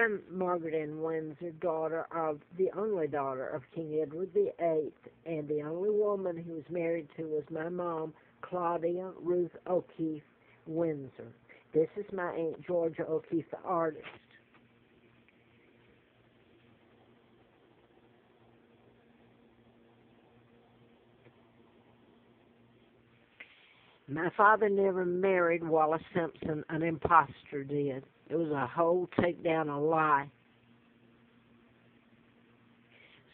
I'm Margaret Ann Windsor, the only daughter of King Edward VIII, and the only woman he was married to was my mom, Claudia Ruth O'Keefe Windsor. This is my Aunt Georgia O'Keefe, the artist. My father never married Wallace Simpson, an impostor did. It was a whole takedown, a lie.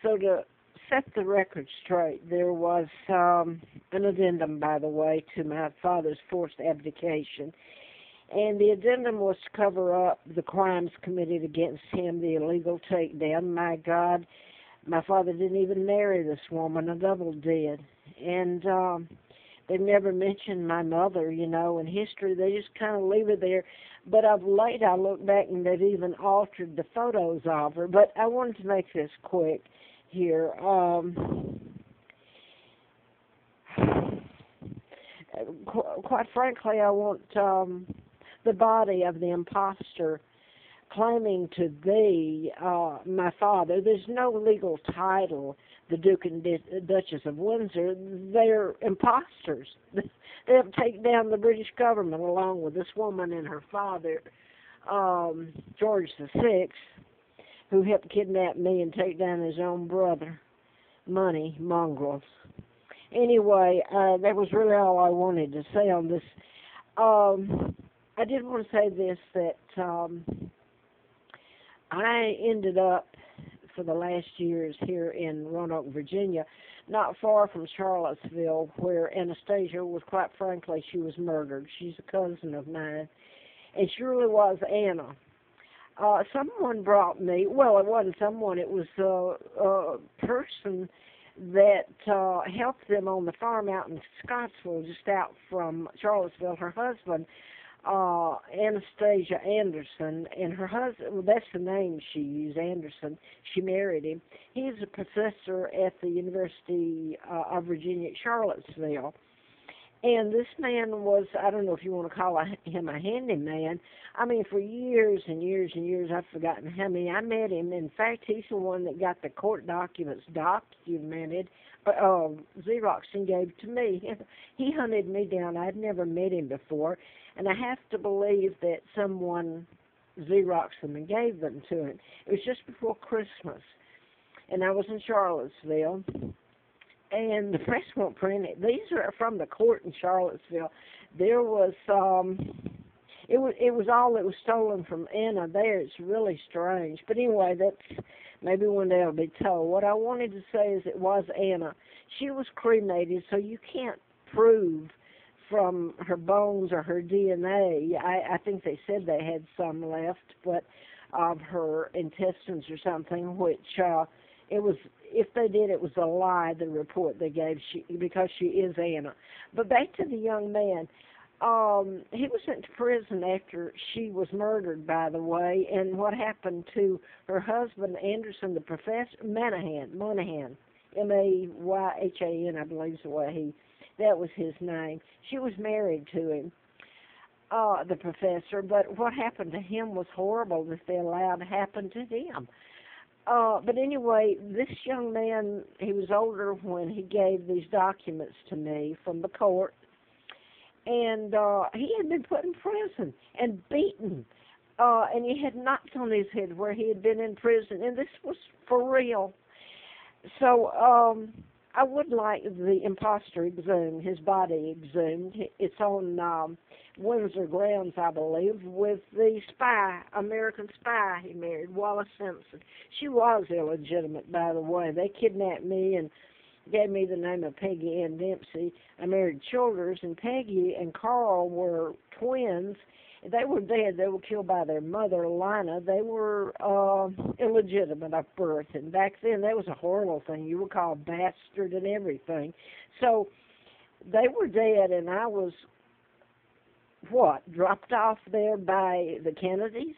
So to set the record straight, there was an addendum, by the way, to my father's forced abdication. And the addendum was to cover up the crimes committed against him, the illegal takedown. My God, my father didn't even marry this woman, a double did. And they've never mentioned my mother, in history. They just kind of leave it there. But of late, I look back and they've even altered the photos of her. But I wanted to make this quick here. Quite frankly, I want the body of the imposter claiming to be my father. There's no legal title, the Duke and Duchess of Windsor. They're imposters. They have taken down the British government along with this woman and her father, George VI, who helped kidnap me and take down his own brother. Money mongrels. Anyway, that was really all I wanted to say on this. I did want to say this, that I ended up, for the last years, here in Roanoke, Virginia, not far from Charlottesville, where Anastasia was, quite frankly, she was murdered. She's a cousin of mine, and she really was Anna. Someone brought me, well, it wasn't someone, it was a person that helped them on the farm out in Scottsville, just out from Charlottesville. Her husband, Anastasia Anderson, and her husband, well, that's the name she used, Anderson. She married him. He's a professor at the University of Virginia at Charlottesville. And this man was, I don't know if you want to call him a handyman. I mean, for years and years and years, I've forgotten how many. I met him. In fact, he's the one that got the court documents documented, Xeroxed and gave to me. He hunted me down. I'd never met him before. And I have to believe that someone Xeroxed them and gave them to him. It was just before Christmas. And I was in Charlottesville. And the press won't print it. These are from the court in Charlottesville. There was, it was all that was stolen from Anna there. It's really strange. But anyway, that's, maybe one day I'll be told. What I wanted to say is it was Anna. She was cremated, so you can't prove from her bones or her DNA. I think they said they had some left, but of her intestines or something, which, it was, if they did, it was a lie, the report they gave, because she is Anna. But back to the young man. He was sent to prison after she was murdered, by the way, and what happened to her husband, Anderson, the professor, Monahan, M-A-Y-H-A-N, I believe is the way that was his name. She was married to him, the professor, but what happened to him was horrible that they allowed to happen to him. But anyway, this young man, he was older when he gave these documents to me from the court, and he had been put in prison and beaten, and he had knots on his head where he had been in prison, and this was for real. So I would like the imposter exhumed, his body exhumed. It's on Windsor grounds, I believe, with the spy, American spy he married, Wallace Simpson. She was illegitimate, by the way. They kidnapped me and gave me the name of Peggy Ann Dempsey. I married Childers, and Peggy and Carl were twins. They were dead. They were killed by their mother, Lina. They were illegitimate of birth, and back then that was a horrible thing. You were called bastard and everything. So they were dead, and I was, dropped off there by the Kennedys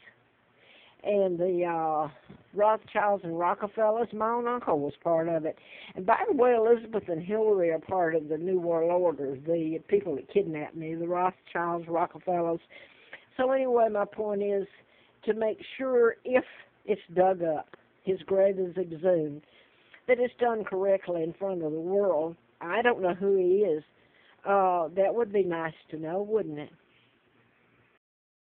and the Rothschilds and Rockefellers. My own uncle was part of it. And by the way, Elizabeth and Hillary are part of the New World Order, the people that kidnapped me, the Rothschilds, Rockefellers. So anyway, my point is, to make sure if it's dug up, his grave is exhumed, that it's done correctly in front of the world. I don't know who he is. That would be nice to know, wouldn't it?